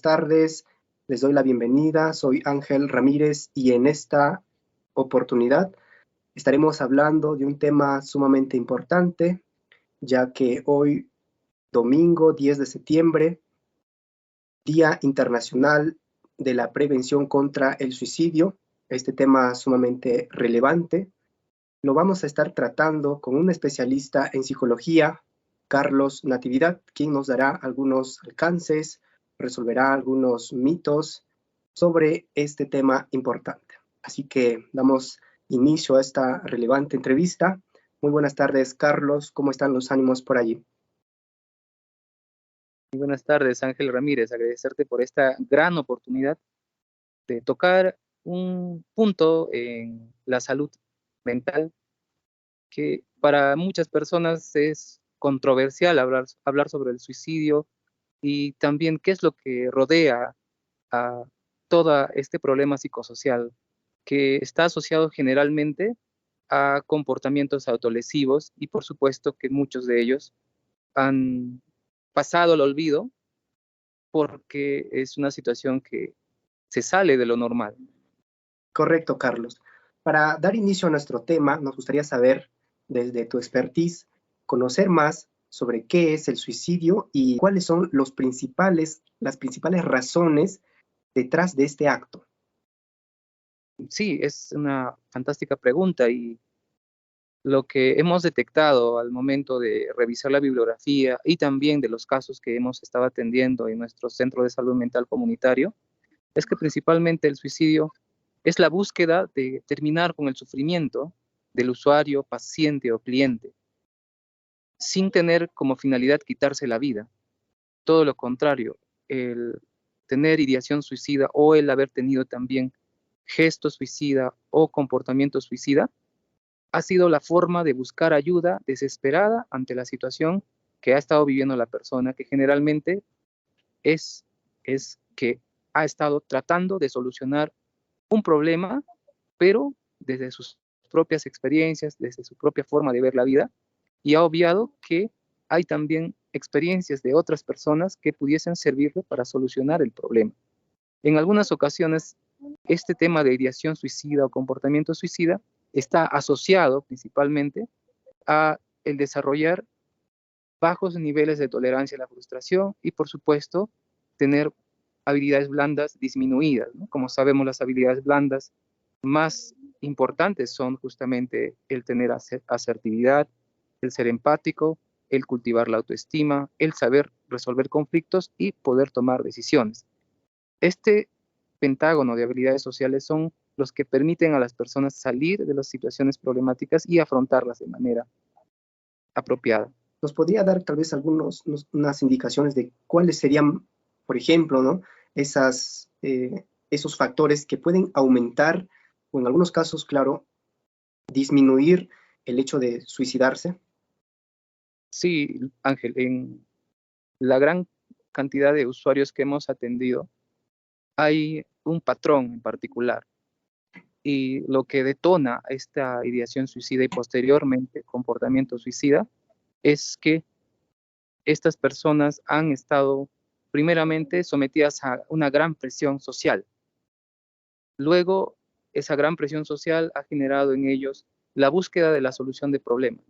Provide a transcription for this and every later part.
tardes. Les doy la bienvenida. Soy Ángel Ramírez y en esta oportunidad estaremos hablando de un tema sumamente importante, ya que hoy, domingo 10 de septiembre, Día Internacional de la Prevención contra el Suicidio, este tema sumamente relevante, lo vamos a estar tratando con un especialista en psicología, Carlos Natividad, quien nos dará algunos alcances, resolverá algunos mitos sobre este tema importante. Así que damos inicio a esta relevante entrevista. Muy buenas tardes, Carlos. ¿Cómo están los ánimos por allí? Muy buenas tardes, Ángel Ramírez. Agradecerte por esta gran oportunidad de tocar un punto en la salud mental que para muchas personas es controversial hablar sobre el suicidio y también qué es lo que rodea a todo este problema psicosocial que está asociado generalmente a comportamientos autolesivos y por supuesto que muchos de ellos han pasado al olvido porque es una situación que se sale de lo normal. Correcto, Carlos. Para dar inicio a nuestro tema, nos gustaría saber, desde tu expertise, conocer más sobre qué es el suicidio y cuáles son las principales razones detrás de este acto. Sí, es una fantástica pregunta y lo que hemos detectado al momento de revisar la bibliografía y también de los casos que hemos estado atendiendo en nuestro centro de salud mental comunitario es que principalmente el suicidio es la búsqueda de terminar con el sufrimiento del usuario, paciente o cliente, sin tener como finalidad quitarse la vida. Todo lo contrario, el tener ideación suicida o el haber tenido también gesto suicida o comportamiento suicida ha sido la forma de buscar ayuda desesperada ante la situación que ha estado viviendo la persona, que generalmente es que ha estado tratando de solucionar un problema, pero desde sus propias experiencias, desde su propia forma de ver la vida, y ha obviado que hay también experiencias de otras personas que pudiesen servirle para solucionar el problema. En algunas ocasiones, este tema de ideación suicida o comportamiento suicida está asociado principalmente a el desarrollar bajos niveles de tolerancia a la frustración y, por supuesto, tener habilidades blandas disminuidas, ¿no? Como sabemos, las habilidades blandas más importantes son justamente el tener asertividad, el ser empático, el cultivar la autoestima, el saber resolver conflictos y poder tomar decisiones. Este pentágono de habilidades sociales son los que permiten a las personas salir de las situaciones problemáticas y afrontarlas de manera apropiada. ¿Nos podría dar tal vez unas indicaciones de cuáles serían, por ejemplo, ¿no? Esos factores que pueden aumentar o en algunos casos, claro, disminuir el hecho de suicidarse? Sí, Ángel, en la gran cantidad de usuarios que hemos atendido, hay un patrón en particular. Y lo que detona esta ideación suicida y posteriormente comportamiento suicida es que estas personas han estado primeramente sometidas a una gran presión social. Luego, esa gran presión social ha generado en ellos la búsqueda de la solución de problemas.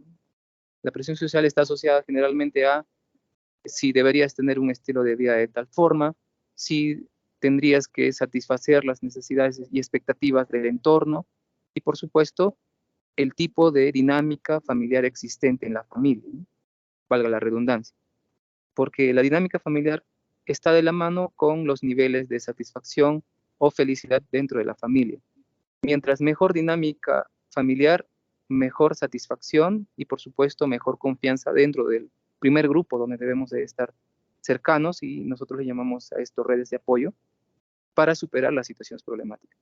La presión social está asociada generalmente a si deberías tener un estilo de vida de tal forma, si tendrías que satisfacer las necesidades y expectativas del entorno y, por supuesto, el tipo de dinámica familiar existente en la familia, ¿no? Valga la redundancia, porque la dinámica familiar está de la mano con los niveles de satisfacción o felicidad dentro de la familia. Mientras mejor dinámica familiar, mejor satisfacción y, por supuesto, mejor confianza dentro del primer grupo donde debemos de estar cercanos, y nosotros le llamamos a esto redes de apoyo para superar las situaciones problemáticas.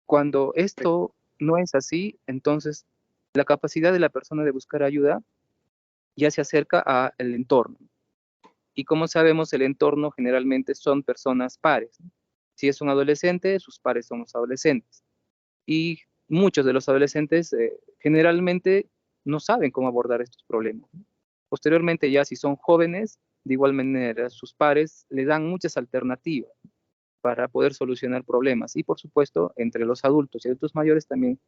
Cuando esto no es así, entonces la capacidad de la persona de buscar ayuda ya se acerca al entorno. Y como sabemos, el entorno generalmente son personas pares, ¿no? Si es un adolescente, sus pares son los adolescentes. Y muchos de los adolescentes generalmente no saben cómo abordar estos problemas. Posteriormente, ya si son jóvenes, De igual manera, sus pares le dan muchas alternativas para poder solucionar problemas. Y por supuesto, entre los adultos y adultos mayores también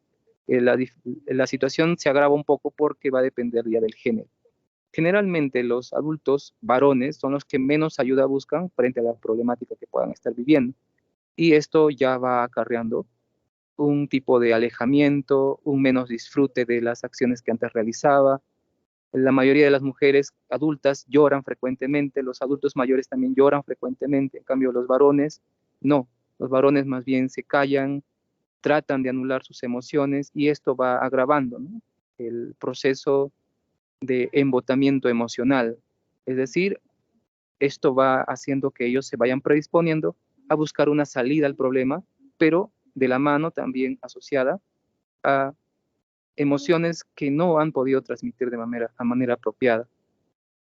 la situación se agrava un poco porque va a depender ya del género. Generalmente los adultos varones son los que menos ayuda buscan frente a la problemática que puedan estar viviendo. Y esto ya va acarreando un tipo de alejamiento, un menos disfrute de las acciones que antes realizaba. La mayoría de las mujeres adultas lloran frecuentemente, los adultos mayores también lloran frecuentemente, en cambio los varones no, los varones más bien se callan, tratan de anular sus emociones y esto va agravando, ¿no?, el proceso de embotamiento emocional. Es decir, esto va haciendo que ellos se vayan predisponiendo a buscar una salida al problema, pero de la mano también asociada a emociones que no han podido transmitir de manera apropiada.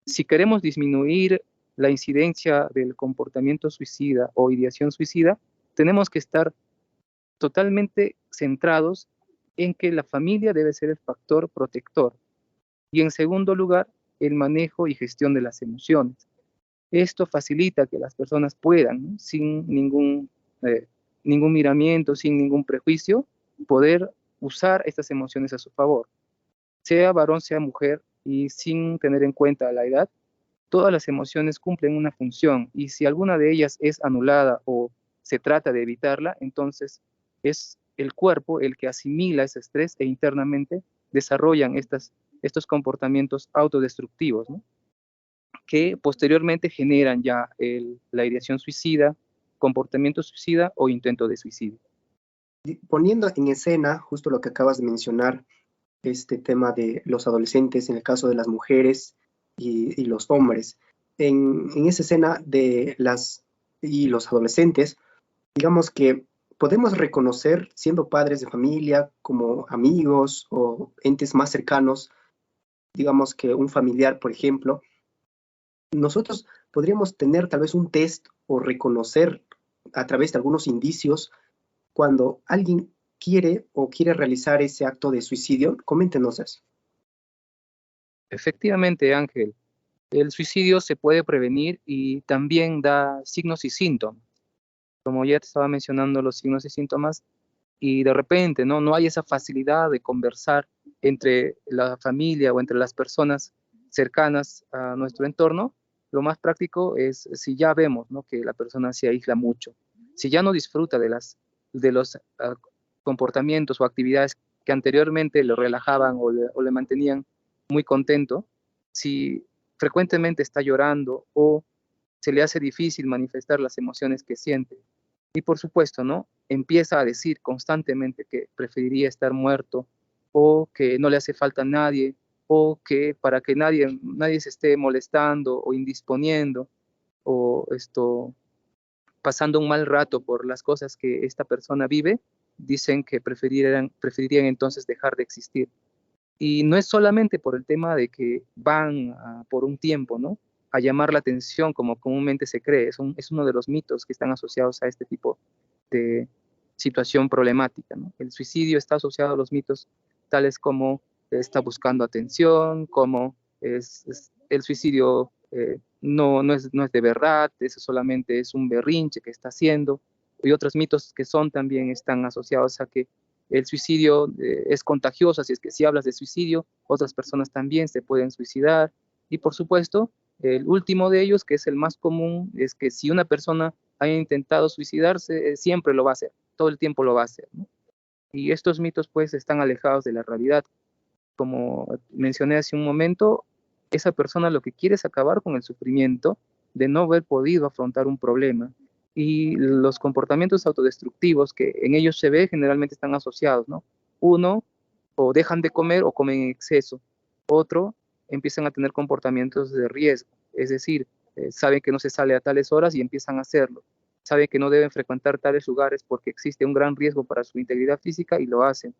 Si queremos disminuir la incidencia del comportamiento suicida o ideación suicida, tenemos que estar totalmente centrados en que la familia debe ser el factor protector y, en segundo lugar, el manejo y gestión de las emociones. Esto facilita que las personas puedan, ¿no?, sin ningún miramiento, sin ningún prejuicio, poder usar estas emociones a su favor, sea varón, sea mujer, y sin tener en cuenta la edad. Todas las emociones cumplen una función y si alguna de ellas es anulada o se trata de evitarla, entonces es el cuerpo el que asimila ese estrés e internamente desarrollan estos comportamientos autodestructivos, ¿no?, que posteriormente generan ya la ideación suicida, comportamiento suicida o intento de suicidio. Poniendo en escena justo lo que acabas de mencionar, este tema de los adolescentes, en el caso de las mujeres y los hombres, en esa escena de las y los adolescentes, digamos que podemos reconocer, siendo padres de familia, como amigos o entes más cercanos, digamos que un familiar, por ejemplo, nosotros podríamos tener tal vez un test o reconocer a través de algunos indicios cuando alguien quiere realizar ese acto de suicidio. Coméntenos eso. Efectivamente, Ángel, el suicidio se puede prevenir y también da signos y síntomas. Como ya te estaba mencionando los signos y síntomas, y de repente no hay esa facilidad de conversar entre la familia o entre las personas cercanas a nuestro entorno, lo más práctico es si ya vemos, ¿no?, que la persona se aísla mucho, si ya no disfruta de los comportamientos o actividades que anteriormente lo relajaban o le mantenían muy contento, si frecuentemente está llorando o se le hace difícil manifestar las emociones que siente. Y por supuesto, ¿no?, empieza a decir constantemente que preferiría estar muerto o que no le hace falta a nadie o que para que nadie se esté molestando o indisponiendo o pasando un mal rato por las cosas que esta persona vive, dicen que preferirían entonces dejar de existir. Y no es solamente por el tema de que van por un tiempo, ¿no?, a llamar la atención, como comúnmente se cree. Es uno de los mitos que están asociados a este tipo de situación problemática, ¿no? El suicidio está asociado a los mitos tales como está buscando atención, como el suicidio no es de verdad, eso solamente es un berrinche que está haciendo, y otros mitos que también están asociados a que el suicidio es contagioso, así es que si hablas de suicidio, otras personas también se pueden suicidar. Y por supuesto, el último de ellos, que es el más común, es que si una persona ha intentado suicidarse, siempre lo va a hacer, todo el tiempo lo va a hacer, ¿no? Y estos mitos pues están alejados de la realidad. Como mencioné hace un momento, esa persona lo que quiere es acabar con el sufrimiento de no haber podido afrontar un problema. Y los comportamientos autodestructivos que en ellos se ve generalmente están asociados, ¿no? Uno, o dejan de comer o comen en exceso. Otro, empiezan a tener comportamientos de riesgo, es decir, saben que no se sale a tales horas y empiezan a hacerlo. Saben que no deben frecuentar tales lugares porque existe un gran riesgo para su integridad física y lo hacen.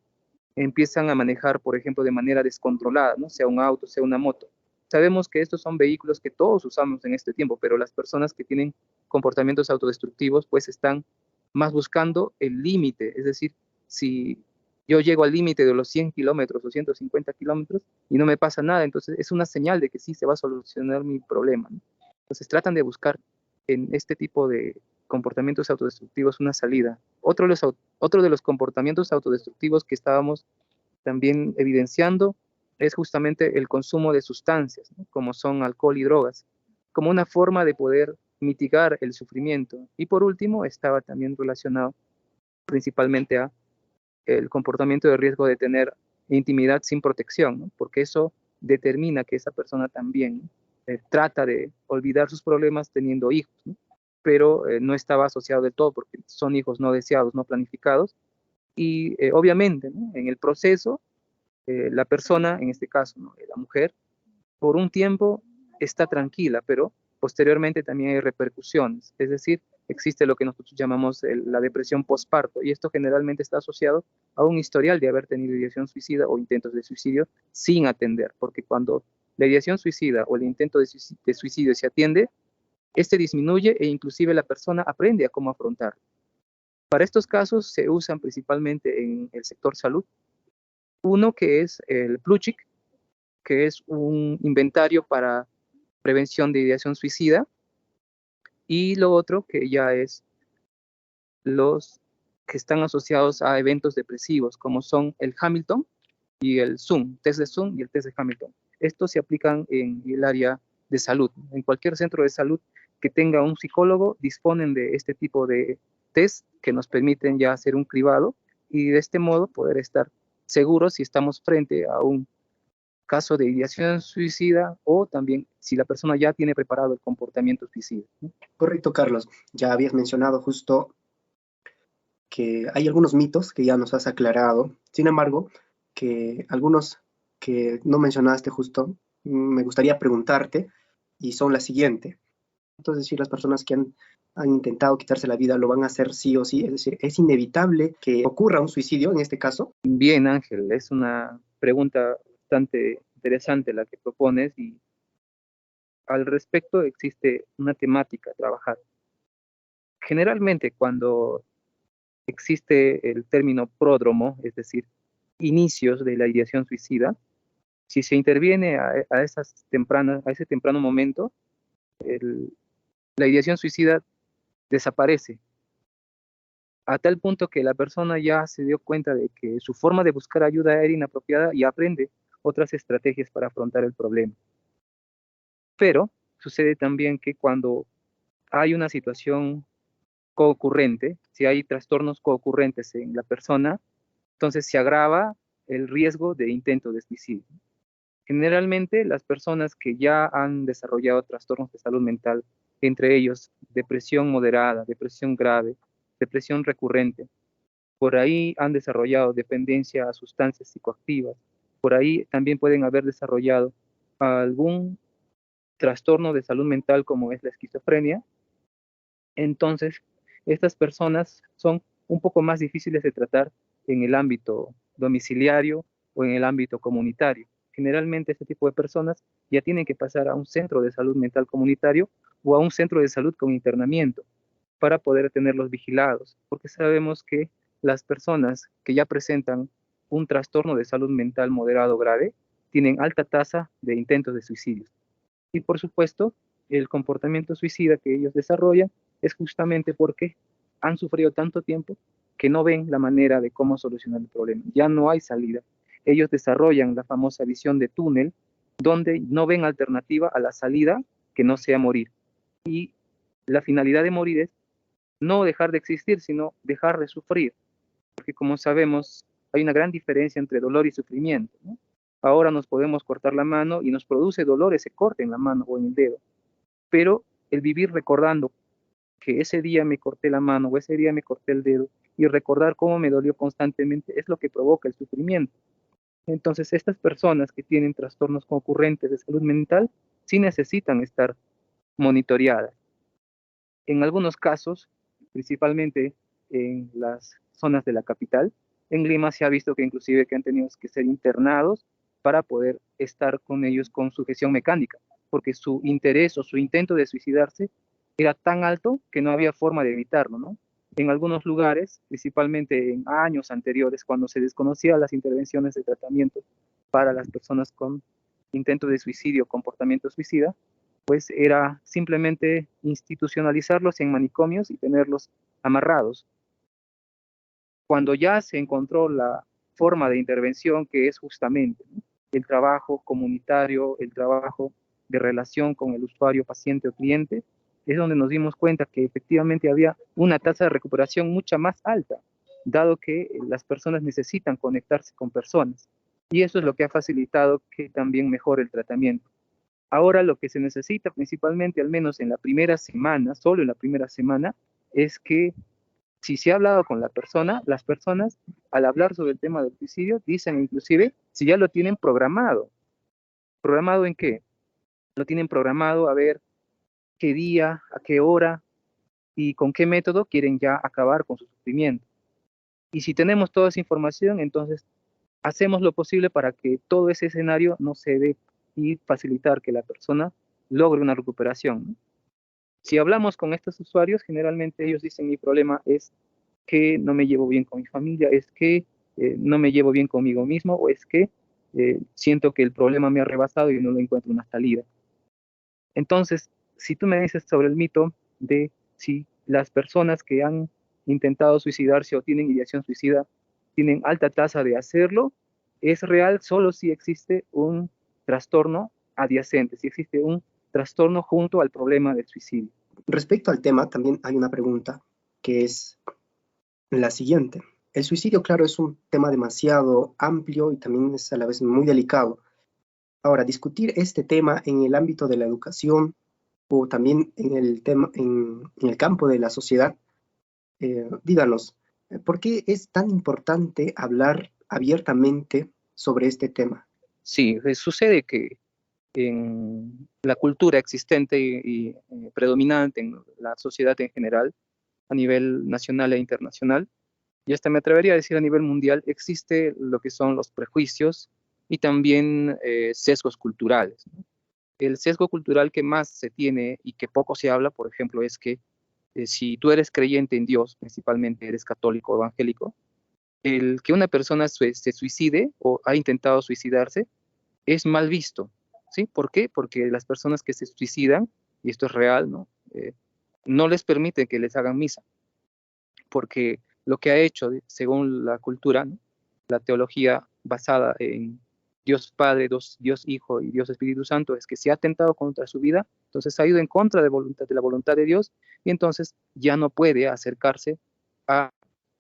Empiezan a manejar, por ejemplo, de manera descontrolada, ¿no?, sea un auto, sea una moto. Sabemos que estos son vehículos que todos usamos en este tiempo, pero las personas que tienen comportamientos autodestructivos, pues están más buscando el límite, es decir, si yo llego al límite de los 100 kilómetros o 150 kilómetros y no me pasa nada, entonces es una señal de que sí se va a solucionar mi problema, ¿no? Entonces tratan de buscar en este tipo de comportamientos autodestructivos una salida. Otro de los comportamientos autodestructivos que estábamos también evidenciando es justamente el consumo de sustancias, ¿no? Como son alcohol y drogas, como una forma de poder mitigar el sufrimiento. Y por último, estaba también relacionado principalmente a el comportamiento de riesgo de tener intimidad sin protección, ¿no? Porque eso determina que esa persona también trata de olvidar sus problemas teniendo hijos, ¿no? Pero no estaba asociado del todo porque son hijos no deseados, no planificados, y obviamente, ¿no? En el proceso, la persona, en este caso, ¿no? La mujer, por un tiempo está tranquila, pero posteriormente también hay repercusiones, es decir, existe lo que nosotros llamamos la depresión postparto, y esto generalmente está asociado a un historial de haber tenido ideación suicida o intentos de suicidio sin atender, porque cuando la ideación suicida o el intento de suicidio se atiende, este disminuye e inclusive la persona aprende a cómo afrontarlo. Para estos casos se usan principalmente en el sector salud, uno que es el Plutchik, que es un inventario para prevención de ideación suicida, y lo otro que ya es los que están asociados a eventos depresivos, como son el Hamilton y el Zoom, test de Zoom y el test de Hamilton. Estos se aplican en el área de salud. En cualquier centro de salud que tenga un psicólogo, disponen de este tipo de test que nos permiten ya hacer un cribado y de este modo poder estar seguros si estamos frente a un caso de ideación suicida o también si la persona ya tiene preparado el comportamiento suicida, ¿no? Correcto, Carlos. Ya habías mencionado justo que hay algunos mitos que ya nos has aclarado. Sin embargo, que algunos que no mencionaste justo, me gustaría preguntarte, y son la siguiente. Entonces, si las personas que han intentado quitarse la vida lo van a hacer sí o sí, es decir, ¿es inevitable que ocurra un suicidio en este caso? Bien, Ángel, es una pregunta bastante interesante la que propones y al respecto existe una temática a trabajar. Generalmente cuando existe el término pródromo, es decir, inicios de la ideación suicida, si se interviene a ese temprano momento, la ideación suicida desaparece, a tal punto que la persona ya se dio cuenta de que su forma de buscar ayuda era inapropiada y aprende otras estrategias para afrontar el problema. Pero sucede también que cuando hay una situación coocurrente, si hay trastornos coocurrentes en la persona, entonces se agrava el riesgo de intento de suicidio. Generalmente las personas que ya han desarrollado trastornos de salud mental, entre ellos depresión moderada, depresión grave, depresión recurrente, por ahí han desarrollado dependencia a sustancias psicoactivas, por ahí también pueden haber desarrollado algún trastorno de salud mental como es la esquizofrenia. Entonces estas personas son un poco más difíciles de tratar en el ámbito domiciliario o en el ámbito comunitario. Generalmente este tipo de personas ya tienen que pasar a un centro de salud mental comunitario o a un centro de salud con internamiento para poder tenerlos vigilados, porque sabemos que las personas que ya presentan un trastorno de salud mental moderado o grave tienen alta tasa de intentos de suicidio. Y por supuesto, el comportamiento suicida que ellos desarrollan es justamente porque han sufrido tanto tiempo que no ven la manera de cómo solucionar el problema. Ya no hay salida. Ellos desarrollan la famosa visión de túnel, donde no ven alternativa a la salida que no sea morir. Y la finalidad de morir es no dejar de existir, sino dejar de sufrir. Porque como sabemos, hay una gran diferencia entre dolor y sufrimiento, ¿no? Ahora nos podemos cortar la mano y nos produce dolor ese corte en la mano o en el dedo, pero el vivir recordando que ese día me corté la mano o ese día me corté el dedo y recordar cómo me dolió constantemente es lo que provoca el sufrimiento. Entonces, estas personas que tienen trastornos concurrentes de salud mental sí necesitan estar monitoreadas. En algunos casos, principalmente en las zonas de la capital, en Lima se ha visto que inclusive que han tenido que ser internados para poder estar con ellos con sujeción mecánica, porque su interés o su intento de suicidarse era tan alto que no había forma de evitarlo, ¿no? En algunos lugares, principalmente en años anteriores, cuando se desconocían las intervenciones de tratamiento para las personas con intento de suicidio o comportamiento suicida, pues era simplemente institucionalizarlos en manicomios y tenerlos amarrados. Cuando ya se encontró la forma de intervención que es justamente, ¿no?, el trabajo comunitario, el trabajo de relación con el usuario, paciente o cliente, es donde nos dimos cuenta que efectivamente había una tasa de recuperación mucha más alta, dado que las personas necesitan conectarse con personas. Y eso es lo que ha facilitado que también mejore el tratamiento. Ahora lo que se necesita principalmente, al menos en la primera semana, solo en la primera semana, es que si se ha hablado con la persona, las personas al hablar sobre el tema del suicidio dicen inclusive si ya lo tienen programado. ¿Programado en qué? Lo tienen programado a ver qué día, a qué hora y con qué método quieren ya acabar con su sufrimiento. Y si tenemos toda esa información, entonces hacemos lo posible para que todo ese escenario no se dé y facilitar que la persona logre una recuperación, ¿no? Si hablamos con estos usuarios, generalmente ellos dicen mi problema es que no me llevo bien con mi familia, es que no me llevo bien conmigo mismo, o es que siento que el problema me ha rebasado y no le encuentro una salida. Entonces, si tú me dices sobre el mito de si las personas que han intentado suicidarse o tienen ideación suicida tienen alta tasa de hacerlo, es real solo si existe un trastorno adyacente, si existe un trastorno junto al problema del suicidio. Respecto al tema, también hay una pregunta que es la siguiente. El suicidio, claro, es un tema demasiado amplio y también es a la vez muy delicado. Ahora, discutir este tema en el ámbito de la educación o también en el campo de la sociedad, díganos, ¿por qué es tan importante hablar abiertamente sobre este tema? Sí, sucede que en la cultura existente y predominante en la sociedad en general, a nivel nacional e internacional, y hasta me atrevería a decir a nivel mundial, existe lo que son los prejuicios y también sesgos culturales, ¿no? El sesgo cultural que más se tiene y que poco se habla, por ejemplo, es que si tú eres creyente en Dios, principalmente eres católico o evangélico, el que una persona se suicide o ha intentado suicidarse es mal visto, ¿sí? ¿Por qué? Porque las personas que se suicidan, y esto es real, ¿no? No les permite que les hagan misa, porque lo que ha hecho, según la cultura, ¿no?, la teología basada en Dios Padre, Dios Hijo y Dios Espíritu Santo, es que se ha atentado contra su vida, entonces ha ido en contra de la voluntad de Dios, y entonces ya no puede acercarse a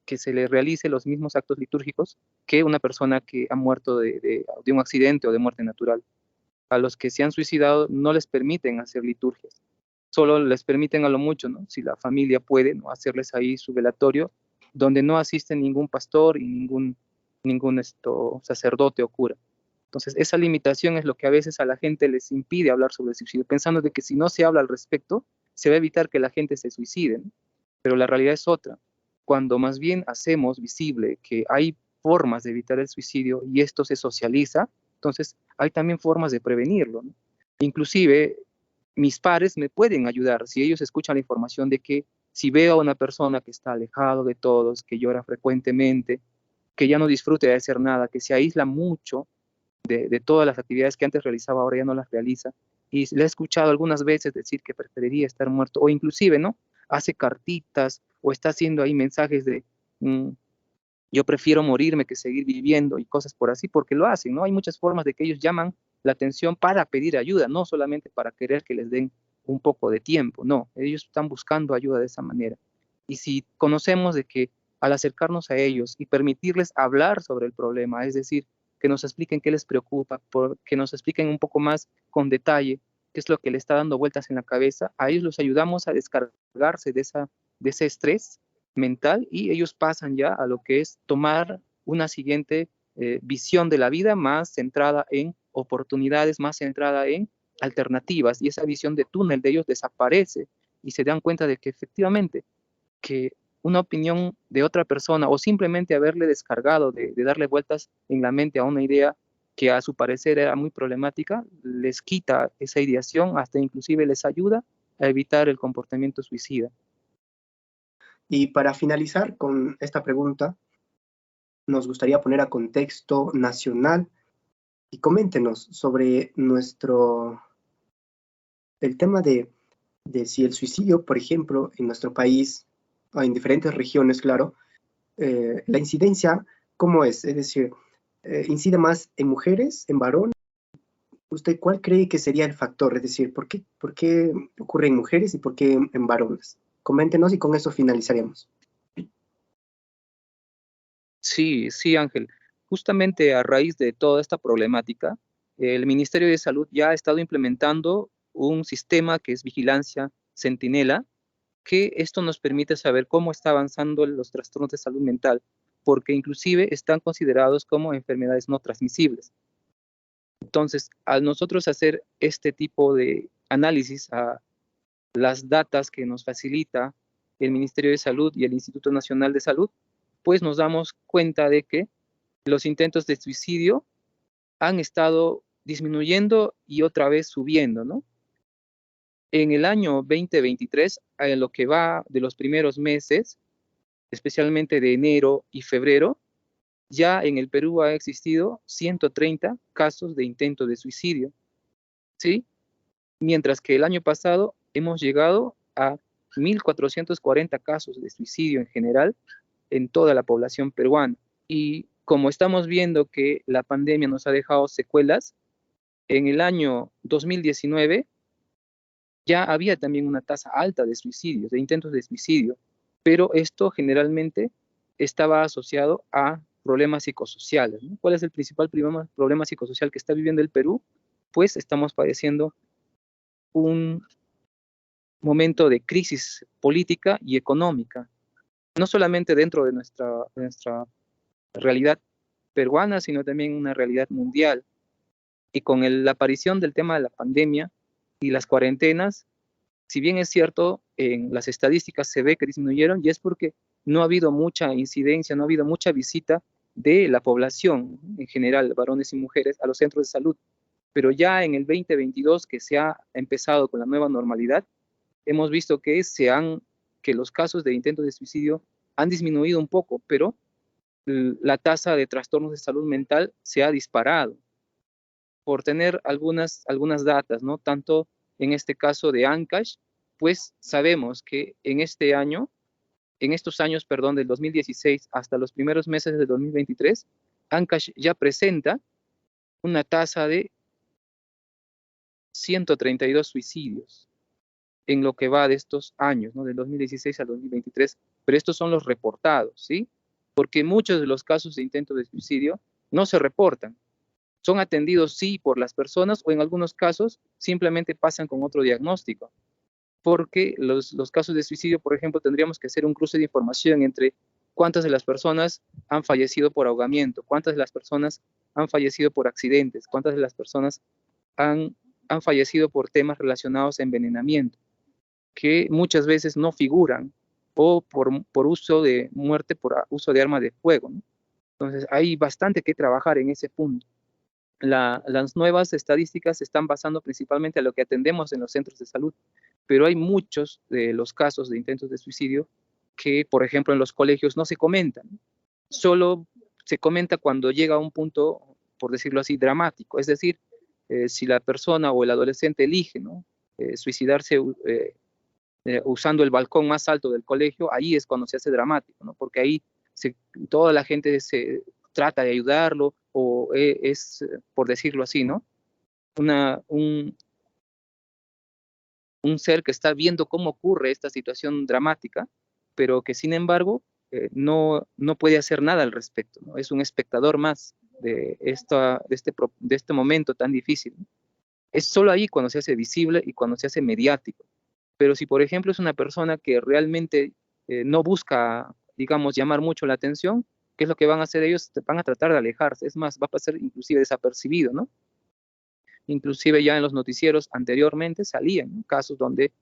que se le realice los mismos actos litúrgicos que una persona que ha muerto de un accidente o de muerte natural. A los que se han suicidado no les permiten hacer liturgias, solo les permiten a lo mucho, ¿no?, si la familia puede, ¿no?, hacerles ahí su velatorio, donde no asiste ningún pastor y ningún sacerdote o cura. Entonces, esa limitación es lo que a veces a la gente les impide hablar sobre el suicidio, pensando de que si no se habla al respecto, se va a evitar que la gente se suicide, ¿no? Pero la realidad es otra. Cuando más bien hacemos visible que hay formas de evitar el suicidio y esto se socializa, entonces hay también formas de prevenirlo, ¿no? Inclusive, mis pares me pueden ayudar si ellos escuchan la información de que si veo a una persona que está alejado de todos, que llora frecuentemente, que ya no disfruta de hacer nada, que se aísla mucho de todas las actividades que antes realizaba, ahora ya no las realiza, y le he escuchado algunas veces decir que preferiría estar muerto, o inclusive, ¿no?, hace cartitas, o está haciendo ahí mensajes de mm, yo prefiero morirme que seguir viviendo y cosas por así, porque lo hacen, ¿no? Hay muchas formas de que ellos llaman la atención para pedir ayuda, no solamente para querer que les den un poco de tiempo, no, ellos están buscando ayuda de esa manera. Y si conocemos de que al acercarnos a ellos y permitirles hablar sobre el problema, es decir, que nos expliquen qué les preocupa, que nos expliquen un poco más con detalle qué es lo que le está dando vueltas en la cabeza, a ellos los ayudamos a descargarse de ese estrés mental, y ellos pasan ya a lo que es tomar una siguiente visión de la vida más centrada en oportunidades, más centrada en alternativas, y esa visión de túnel de ellos desaparece y se dan cuenta de que efectivamente que una opinión de otra persona o simplemente haberle descargado, de darle vueltas en la mente a una idea que a su parecer era muy problemática, les quita esa ideación, hasta inclusive les ayuda a evitar el comportamiento suicida. Y para finalizar con esta pregunta, nos gustaría poner a contexto nacional y coméntenos sobre el tema de si el suicidio, por ejemplo, en nuestro país, o en diferentes regiones, claro, la incidencia, ¿cómo es? Es decir, ¿incide más en mujeres, en varones? ¿Usted cuál cree que sería el factor? Es decir, por qué ocurre en mujeres y por qué en varones? Coméntenos y con eso finalizaremos. Sí, sí, Ángel. Justamente a raíz de toda esta problemática, el Ministerio de Salud ya ha estado implementando un sistema que es vigilancia centinela, que esto nos permite saber cómo está avanzando los trastornos de salud mental, porque inclusive están considerados como enfermedades no transmisibles. Entonces, al nosotros hacer este tipo de análisis a las datas que nos facilita el Ministerio de Salud y el Instituto Nacional de Salud, pues nos damos cuenta de que los intentos de suicidio han estado disminuyendo y otra vez subiendo, ¿no? En el año 2023, en lo que va de los primeros meses, especialmente de enero y febrero, ya en el Perú ha existido 130 casos de intento de suicidio, ¿sí? Mientras que el año pasado hemos llegado a 1.440 casos de suicidio en general en toda la población peruana. Y como estamos viendo que la pandemia nos ha dejado secuelas, en el año 2019 ya había también una tasa alta de suicidios, de intentos de suicidio, pero esto generalmente estaba asociado a problemas psicosociales, ¿no? ¿Cuál es el principal problema psicosocial que está viviendo el Perú? Pues estamos padeciendo un momento de crisis política y económica, no solamente dentro de nuestra realidad peruana, sino también una realidad mundial. Y con la aparición del tema de la pandemia y las cuarentenas, si bien es cierto, en las estadísticas se ve que disminuyeron, y es porque no ha habido mucha incidencia, no ha habido mucha visita de la población en general, varones y mujeres, a los centros de salud. Pero ya en el 2022, que se ha empezado con la nueva normalidad, hemos visto que los casos de intentos de suicidio han disminuido un poco, pero la tasa de trastornos de salud mental se ha disparado. Por tener algunas datas, ¿no? Tanto en este caso de Ancash, pues sabemos que en estos años, perdón, del 2016 hasta los primeros meses del 2023, Ancash ya presenta una tasa de 132 suicidios en lo que va de estos años, ¿no? Del 2016 al 2023, pero estos son los reportados, ¿sí? Porque muchos de los casos de intento de suicidio no se reportan. Son atendidos sí por las personas o en algunos casos simplemente pasan con otro diagnóstico. Porque los casos de suicidio, por ejemplo, tendríamos que hacer un cruce de información entre cuántas de las personas han fallecido por ahogamiento, cuántas de las personas han fallecido por accidentes, cuántas de las personas han, han fallecido por temas relacionados a envenenamiento, que muchas veces no figuran, o por uso de muerte, por uso de arma de fuego, ¿no? Entonces hay bastante que trabajar en ese punto. Las nuevas estadísticas se están basando principalmente a lo que atendemos en los centros de salud, pero hay muchos de los casos de intentos de suicidio que, por ejemplo, en los colegios no se comentan. Solo se comenta cuando llega a un punto, por decirlo así, dramático. Es decir, si la persona o el adolescente elige, ¿no? Suicidarse usando el balcón más alto del colegio, ahí es cuando se hace dramático, ¿no? Porque ahí toda la gente se trata de ayudarlo o es, por decirlo así, ¿no? Una, un ser que está viendo cómo ocurre esta situación dramática, pero que sin embargo no puede hacer nada al respecto, ¿no? Es un espectador más de este momento tan difícil, ¿no? Es solo ahí cuando se hace visible y cuando se hace mediático. Pero si, por ejemplo, es una persona que realmente no busca, digamos, llamar mucho la atención, ¿qué es lo que van a hacer ellos? Van a tratar de alejarse. Es más, va a pasar inclusive desapercibido, ¿no? Inclusive ya en los noticieros anteriormente salían, ¿no? Casos donde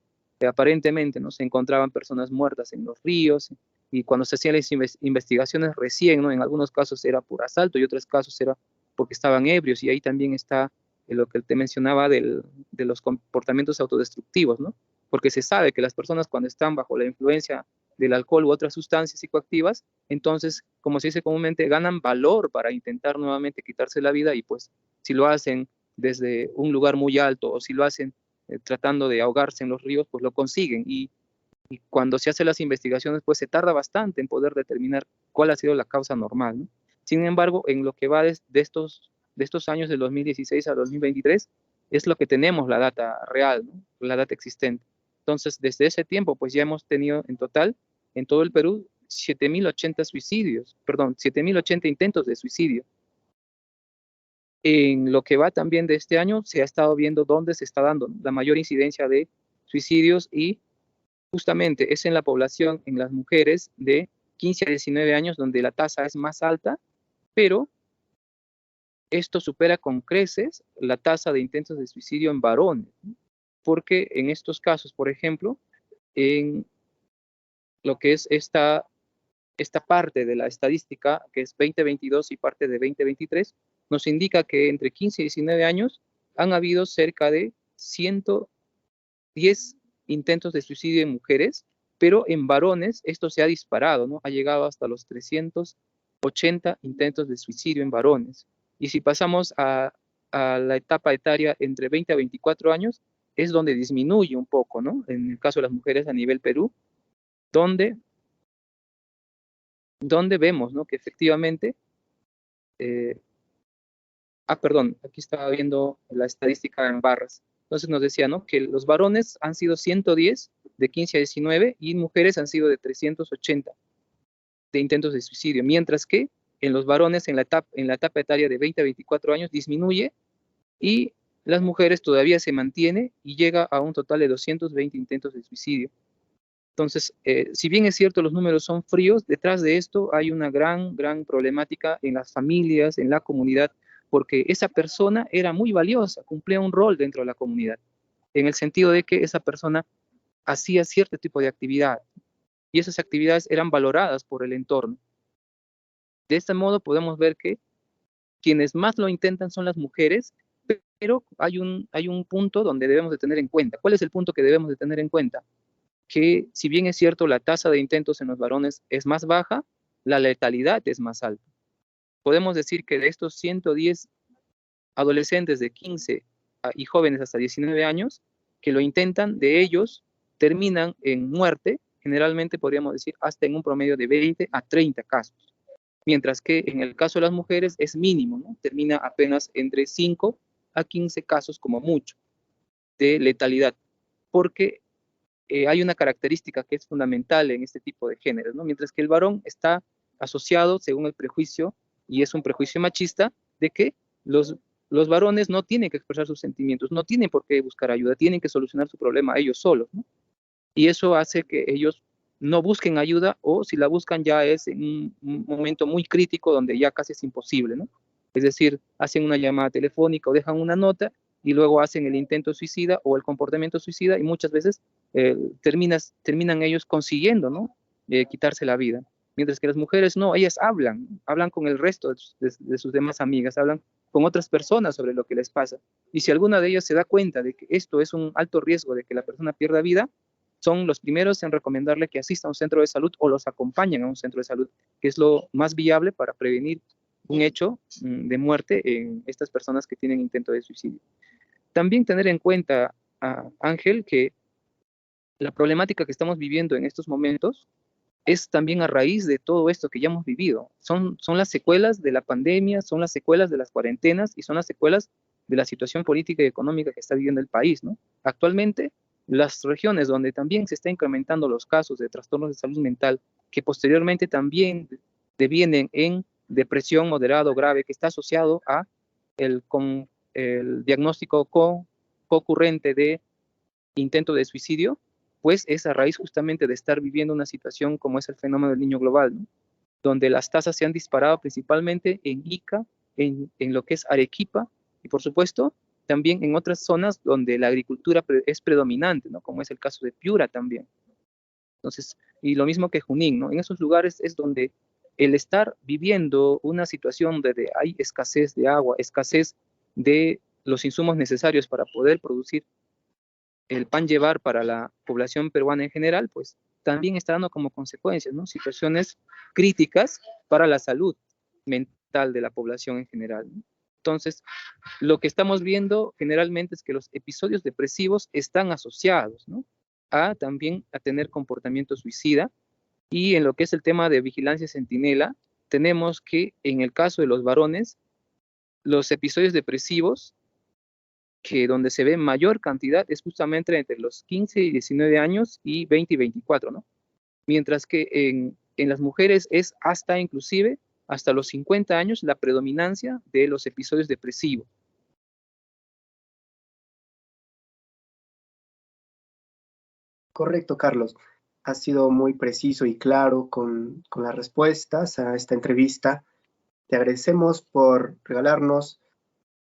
aparentemente, ¿no? Se encontraban personas muertas en los ríos, y cuando se hacían las investigaciones recién, ¿no? En algunos casos era por asalto y otros casos era porque estaban ebrios, y ahí también está lo que te mencionaba de los comportamientos autodestructivos, ¿no? Porque se sabe que las personas cuando están bajo la influencia del alcohol u otras sustancias psicoactivas, entonces, como se dice comúnmente, ganan valor para intentar nuevamente quitarse la vida, y pues si lo hacen desde un lugar muy alto o si lo hacen tratando de ahogarse en los ríos, pues lo consiguen. Y cuando se hacen las investigaciones, pues se tarda bastante en poder determinar cuál ha sido la causa normal, ¿no? Sin embargo, en lo que va de estos años, del 2016 al 2023, es lo que tenemos la data real, ¿no? La data existente. Entonces, desde ese tiempo, pues ya hemos tenido en total, en todo el Perú, 7.080 suicidios, perdón, 7.080 intentos de suicidio. En lo que va también de este año, se ha estado viendo dónde se está dando, ¿no?, la mayor incidencia de suicidios, y justamente es en la población, en las mujeres de 15 a 19 años, donde la tasa es más alta, pero esto supera con creces la tasa de intentos de suicidio en varones, ¿no? Porque en estos casos, por ejemplo, en lo que es esta parte de la estadística, que es 2022 y parte de 2023, nos indica que entre 15 y 19 años han habido cerca de 110 intentos de suicidio en mujeres, pero en varones esto se ha disparado, ¿no? Ha llegado hasta los 380 intentos de suicidio en varones. Y si pasamos a la etapa etaria entre 20 a 24 años, es donde disminuye un poco, ¿no? En el caso de las mujeres a nivel Perú, donde, donde vemos, ¿no?, que efectivamente, eh, perdón, aquí estaba viendo la estadística en barras. Entonces nos decía, ¿no?, que los varones han sido 110 de 15 a 19 y mujeres han sido de 380 de intentos de suicidio, mientras que en los varones en la etapa etaria de 20 a 24 años disminuye, y las mujeres todavía se mantiene y llega a un total de 220 intentos de suicidio. Entonces, si bien es cierto los números son fríos, detrás de esto hay una gran problemática en las familias, en la comunidad, porque esa persona era muy valiosa, cumplía un rol dentro de la comunidad, en el sentido de que esa persona hacía cierto tipo de actividad, y esas actividades eran valoradas por el entorno. De este modo podemos ver que quienes más lo intentan son las mujeres, pero hay un punto donde debemos de tener en cuenta. ¿Cuál es el punto que debemos de tener en cuenta? Que si bien es cierto la tasa de intentos en los varones es más baja, la letalidad es más alta. Podemos decir que de estos 110 adolescentes de 15 y jóvenes hasta 19 años que lo intentan, de ellos terminan en muerte, generalmente podríamos decir hasta en un promedio de 20 a 30 casos. Mientras que en el caso de las mujeres es mínimo, ¿no? Termina apenas entre 5 a 15 casos como mucho de letalidad, porque hay una característica que es fundamental en este tipo de géneros, ¿no? Mientras que el varón está asociado, según el prejuicio, y es un prejuicio machista, de que los varones no tienen que expresar sus sentimientos, no tienen por qué buscar ayuda, tienen que solucionar su problema ellos solos, ¿no? Y eso hace que ellos no busquen ayuda, o si la buscan ya es en un momento muy crítico donde ya casi es imposible, ¿no? Es decir, hacen una llamada telefónica o dejan una nota y luego hacen el intento suicida o el comportamiento suicida, y muchas veces terminan ellos consiguiendo, ¿no?, quitarse la vida. Mientras que las mujeres no, ellas hablan con el resto de sus demás amigas, hablan con otras personas sobre lo que les pasa. Y si alguna de ellas se da cuenta de que esto es un alto riesgo de que la persona pierda vida, son los primeros en recomendarle que asista a un centro de salud o los acompañen a un centro de salud, que es lo más viable para prevenir un hecho de muerte en estas personas que tienen intento de suicidio. También tener en cuenta, Ángel, que la problemática que estamos viviendo en estos momentos es también a raíz de todo esto que ya hemos vivido. Son las secuelas de la pandemia, son las secuelas de las cuarentenas y son las secuelas de la situación política y económica que está viviendo el país, ¿no? Actualmente, las regiones donde también se está incrementando los casos de trastornos de salud mental, que posteriormente también devienen en depresión moderada o grave, que está asociado con el diagnóstico concurrente de intento de suicidio, pues es a raíz justamente de estar viviendo una situación como es el fenómeno del niño global, ¿no?, donde las tasas se han disparado principalmente en Ica, en lo que es Arequipa, y por supuesto también en otras zonas donde la agricultura es predominante, ¿no?, como es el caso de Piura también. Entonces, y lo mismo que Junín, ¿no? En esos lugares es donde el estar viviendo una situación donde hay escasez de agua, escasez de los insumos necesarios para poder producir el pan llevar para la población peruana en general, pues también está dando como consecuencias, ¿no?, situaciones críticas para la salud mental de la población en general, ¿no? Entonces, lo que estamos viendo generalmente es que los episodios depresivos están asociados, ¿no?, a también a tener comportamiento suicida. Y en lo que es el tema de vigilancia centinela, tenemos que en el caso de los varones, los episodios depresivos, que donde se ve mayor cantidad es justamente entre los 15 y 19 años y 20 y 24, ¿no? Mientras que en las mujeres es hasta inclusive hasta los 50 años la predominancia de los episodios depresivos. Correcto, Carlos. Has sido muy preciso y claro con las respuestas a esta entrevista. Te agradecemos por regalarnos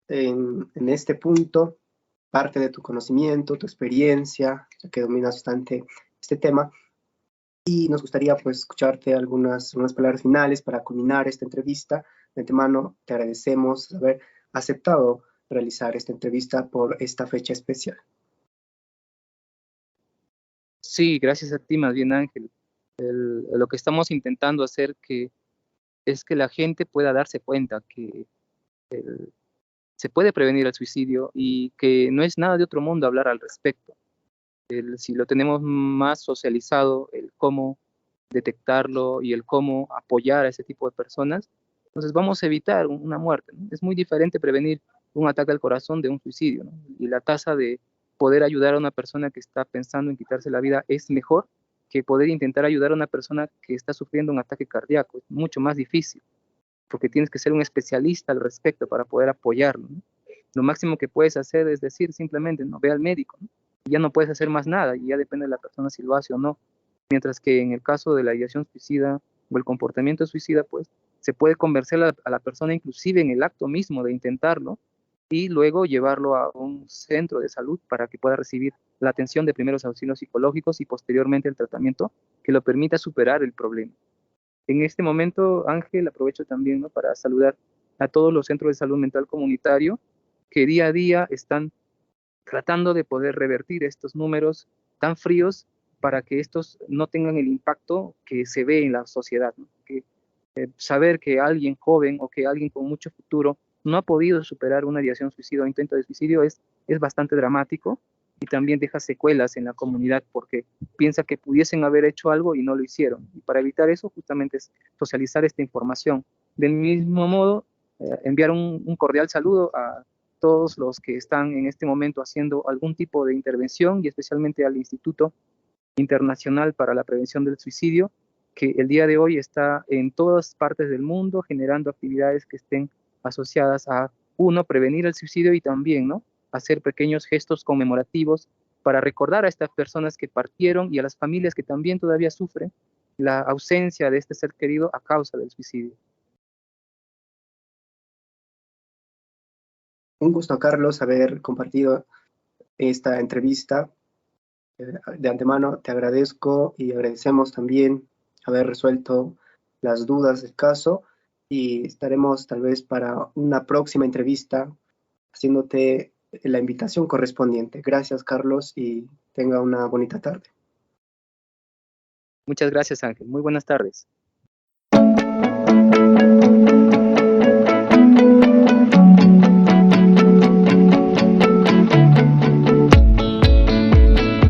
en este punto parte de tu conocimiento, tu experiencia, ya que dominas bastante este tema. Y nos gustaría pues escucharte unas palabras finales para culminar esta entrevista. De antemano, te agradecemos haber aceptado realizar esta entrevista por esta fecha especial. Sí, gracias a ti, más bien, Ángel. Lo que estamos intentando hacer es que la gente pueda darse cuenta que se puede prevenir el suicidio y que no es nada de otro mundo hablar al respecto. Si lo tenemos más socializado, el cómo detectarlo y el cómo apoyar a ese tipo de personas, entonces vamos a evitar una muerte, ¿no? Es muy diferente prevenir un ataque al corazón de un suicidio, ¿no? Y la tasa de poder ayudar a una persona que está pensando en quitarse la vida es mejor que poder intentar ayudar a una persona que está sufriendo un ataque cardíaco. Es mucho más difícil, porque tienes que ser un especialista al respecto para poder apoyarlo, ¿no? Lo máximo que puedes hacer es decir simplemente, no, ve al médico, ¿no? Y ya no puedes hacer más nada, y ya depende de la persona si lo hace o no. Mientras que en el caso de la ideación suicida o el comportamiento suicida, pues se puede convencer a la persona inclusive en el acto mismo de intentarlo y luego llevarlo a un centro de salud para que pueda recibir la atención de primeros auxilios psicológicos y posteriormente el tratamiento que lo permita superar el problema. En este momento, Ángel, aprovecho también, ¿no?, para saludar a todos los centros de salud mental comunitario que día a día están tratando de poder revertir estos números tan fríos para que estos no tengan el impacto que se ve en la sociedad, ¿no? Que, saber que alguien joven o que alguien con mucho futuro no ha podido superar una ideación suicida o intento de suicidio es bastante dramático y también deja secuelas en la comunidad porque piensa que pudiesen haber hecho algo y no lo hicieron. Y para evitar eso justamente es socializar esta información. Del mismo modo, enviar un cordial saludo a todos los que están en este momento haciendo algún tipo de intervención y especialmente al Instituto Internacional para la Prevención del Suicidio, que el día de hoy está en todas partes del mundo generando actividades que estén asociadas a, uno, prevenir el suicidio y también, ¿no?, hacer pequeños gestos conmemorativos para recordar a estas personas que partieron y a las familias que también todavía sufren la ausencia de este ser querido a causa del suicidio. Un gusto, Carlos, haber compartido esta entrevista. De antemano te agradezco y agradecemos también haber resuelto las dudas del caso y estaremos tal vez para una próxima entrevista haciéndote la invitación correspondiente. Gracias, Carlos, y tenga una bonita tarde. Muchas gracias, Ángel. Muy buenas tardes.